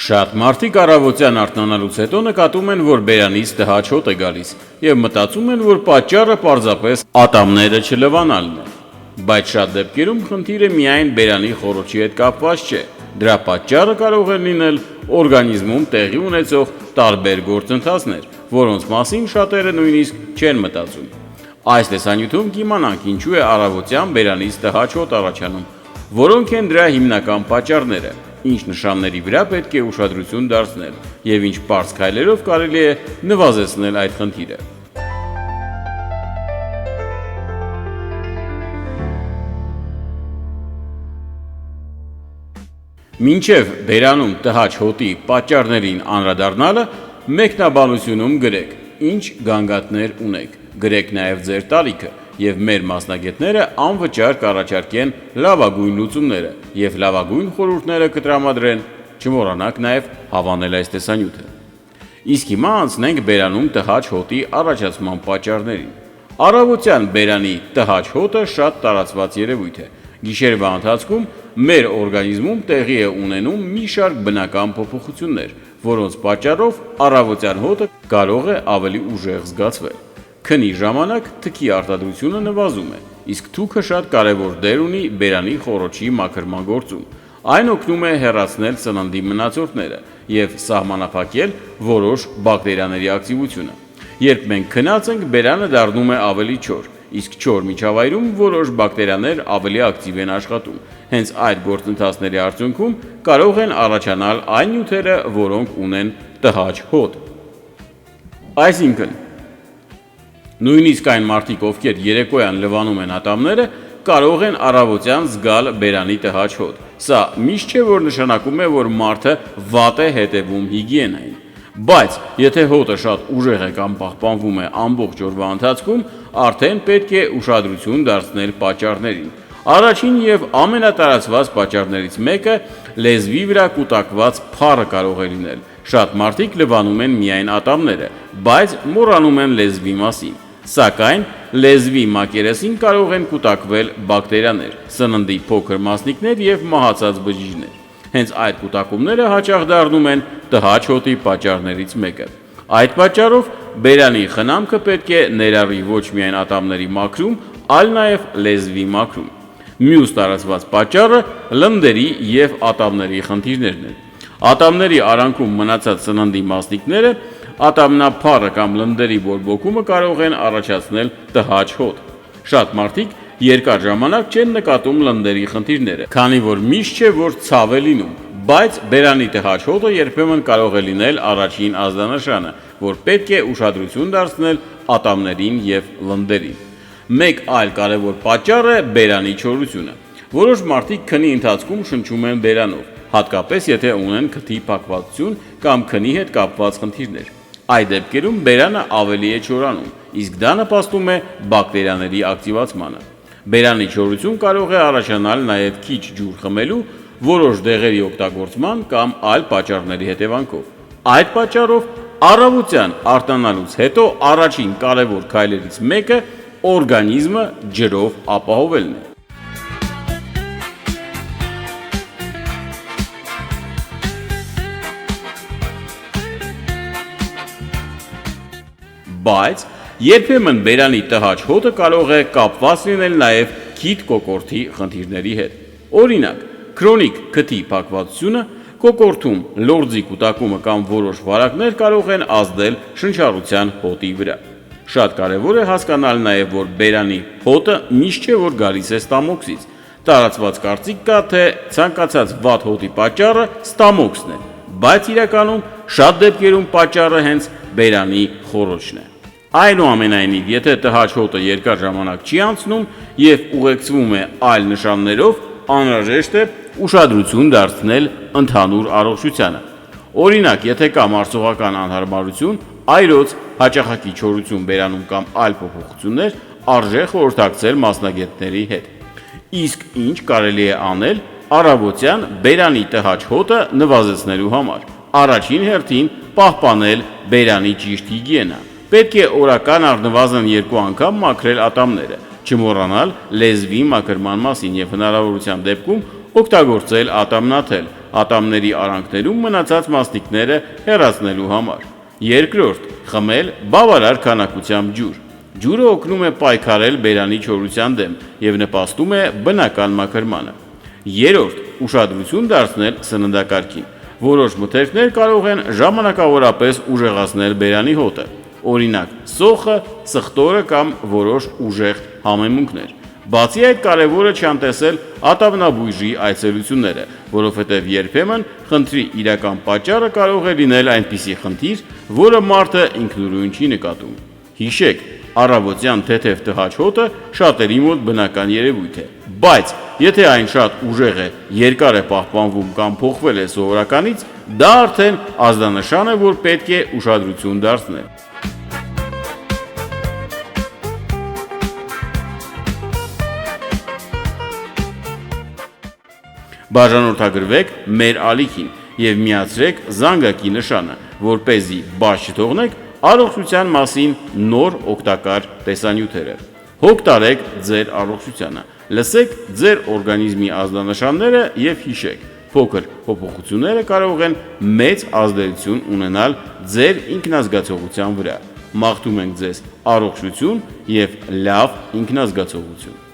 Շատ մարդիկ առավոտյան արթնանալուց հետո նկատում են, որ բերանից տհաճ հոտ է գալիս և մտածում են, որ պատճառը պարզապես ատամները չլվանալն է։ Բայց շատ դեպքերում խնդիրը միայն բերանի խոռոչի հետ կապված չէ, դրա պատճառը կարող են լինել օրգանիզմում տեղի ունեցող տարբեր գործընթացներ, որոնց մասին շատերը նույնիսկ չեն մտածում։ Այս տեսանյութում կիմանանք ինչու է առավոտյան բերանից տհաճ հոտ առաջանում, որոնք են դրա հիմնական պատճառները, ինչ նշանների վրա պետք է ուշադրություն դարձնել և ինչ պարզ քայլերով կարելի է նվազեցնել այդ խնդիրը։ Մինչև բերանում տհաճ հոտի պատճառներին անդրադառնալը, մեկնաբանությունում գրեք, ինչ գանգատներ ունեք, գրեք նաև ձեր տարիքը, և մեր մասնագետները անվճար կառաջարկեն լավագույն լուծումները և լավագույն խորհուրդները կտրամադրեն, չմոռանաք նաև հավանել այս տեսանյութը։ Իսկ հիմա անցնենք բերանում տհաճ հոտի առաջացման պատճառներին։ Առավոտյան բերանի տհաճ հոտը շատ տարածված երևույթ է։ Գիշերվա ընթացքում մեր օրգանիզմում տեղի է ունենում մի շարք բնական փոփոխություններ, որոնց պատճառով առավոտյան հոտը կարող է ավելի ուժեղ զգացվել։ Քնի ժամանակ թքի արտադրությունը նվազում է, իսկ թուքը շատ կարևոր դեր ունի բերանի խոռոչի մաքրման գործում։ Այն օգնում է հեռացնել սննդի մնացորդները և սահմանափակել որոշ բակտերիաների ակտիվությունը։ Երբ մենք քնած ենք, բերանը դառնում է ավելի չոր, իսկ չոր միջավայրում որոշ բակտերիաներ ավելի ակտիվ են աշխատում։ Հենց այդ գործընթացների արդյունքում կարող են առաջանալ այն նյութերը, որոնք ունեն տհաճ հոտ։ Այսինքն, նույնիսկ այն մարդիկ, ովքեր երեկոյան լվանում են ատամները, կարող են առավոտյան զգալ բերանի տհաճ հոտ։ Սա միշտ չէ, որ նշանակում է, որ մարդը վատ է հետևում հիգիենային։ Բայց եթե հոտը շատ ուժեղ է կամ պահպանվում է ամբողջ օրվա ընթացքում, արդեն պետք է ուշադրություն դարձնել պատճառներին։ Առաջին և ամենատարածված պատճառներից մեկը լեզվի վրա կուտակված փառը կարող է լինել։ Շատ մարդիկ լվանում են միայն ատամները, բայց մոռանում են լեզվի մասին։ Սակայն լեզվի մակերեսին կարող են կուտակվել բակտերիաներ, սննդի փոքր մասնիկներ և մահացած բջիջներ։ Հենց այդ կուտակումները հաճախ դառնում են տհաճ հոտի պատճառներից մեկը։ Այդ պատճառով բերանի խնամքը պետք է ներառի ոչ միայն ատամների մաքրում, այլ նաև լեզվի մաքրում։ Մյուս տարածված պատճառը լնդերի և ատամների խնդիրներն են։ Ատամների արանքում մնացած սննդի մասնիկները, ատամնափառը կամ լնդերի բորբոքումը կարող են առաջացնել տհաճ հոտ։ Շատ մարդիկ երկար ժամանակ չեն նկատում լնդերի խնդիրները, քանի որ միշտ չէ, որ ցավ է լինում, բայց բերանի տհաճ հոտը երբեմն կարող է լինել առաջին ազդանշանը, որ պետք է ուշադրություն դարձնել ատամներին և լնդերին։ Մեկ այլ կարևոր պատճառ է բերանի չորությունը։ Որոշ մարդիկ քնի ընթացքում շնչում են բերանով, հատկապես եթե ունեն քթի փակվածություն կամ քնի հետ կապված խնդիրներ։ Այդ դեպքերում բերանը ավելի է չորանում, իսկ դա նպաստում է բակտերիաների ակտիվացմանը։ Բերանի չորություն կարող է առաջանալ նաև քիչ ջուր խմելու, որոշ դեղերի օգտագործման կամ այլ պատճառների հետևանքով։ Այդ պատճառով առավոտյան արթնանալուց հետո առաջին կարևոր քայլերից մեկը օրգանիզմը ջրով ապահովելն է։ Բայց երբեմն բերանի տհաճ հոտը կարող է կապված լինել նաև քիթ կոկորդի խնդիրների հետ։ Օրինակ, քրոնիկ քթի փակվածությունը, կոկորդում լորձի կուտակումը կամ որոշ վարակներ կարող են ազդել շնչառության հոտի վրա։ Շատ կարևոր է հասկանալ նաև, որ բերանի հոտը միշտ չէ, որ գալիս է ստամոքսից։ Տարածված կարծիք կա, թե ցանկացած վատ հոտի պատճառը ստամոքսն է, բայց իրականում շատ դեպքերում պատճառը հենց բերանի խոռոչն է։ Այնուամենայնիվ, եթե տհաճ հոտը երկար ժամանակ չի անցնում և ուղեկցվում է այլ նշաններով, անհրաժեշտ է ուշադրություն դարձնել ընդհանուր առողջությանը։ Օրինակ, եթե կա մարսողական անհարմարություն, այրոց, հաճախակի չորություն բերանում կամ այլ փոփոխություններ, արժե խորհրդակցել մասնագետների հետ։ Իսկ ինչ կարելի է անել առավոտյան բերանի տհաճ հոտը նվազեցնելու համար։ Առաջին հերթին պահպանել բերանի ճիշտ հիգիենա։ Պետք է օրական առնվազն 2 անգամ մաքրել ատամները, չմոռանալ լեզվի մաքրման մասին և հնարավորության դեպքում օգտագործել ատամնաթել, ատամների արանքներում մնացած մասնիկները հեռացնելու համար։ Երկրորդ, խմել բավարար քանակությամբ ջուր։ Ջուրը օգնում է պայքարել բերանի չորության դեմ և նպաստում է բնական մաքրմանը։ Երրորդ, ուշադրություն դարձնել սննդակարգին։ Որոշ մթերքներ կարող են ժամանակավորապես ուժեղացնել բերանի հոտը, օրինակ սոխը, սխտորը կամ որոշ ուժեղ համեմունքներ։ Բացի այդ, կարևոր է չանտեսել ատամնաբույժի այցելությունները, որովհետև երբեմն խնդրի իրական պատճառը կարող է լինել այնպիսի խնդիր, որը մարդը ինքնուրույն չի նկատում։ Հիշեք, առավոտյան թեթև տհաճ հոտը շատերի մոտ բնական երևույթ է, բայց եթե այն շատ ուժեղ է, երկար է պահպանվում կամ փոխվել է սովորականից, դա արդեն ազդանշան է, որ պետք է ուշադրություն դարձնել։ Բաժանորդագրվեք մեր ալիքին և միացրեք զանգակի նշանը, որպեսզի բաց չթողնեք առողջության մասին նոր օգտակար տեսանյութերը։ Հոգ տարեք ձեր առողջությանը, լսեք ձեր օրգանիզմի ազդանշանները և հիշեք, փոքր փոփոխությունները կարող են մեծ ազդեցություն ունենալ ձեր ինքնազգացողության վրա։ Մաղթում ենք ձեզ առողջություն և լավ ինքնազգացողություն։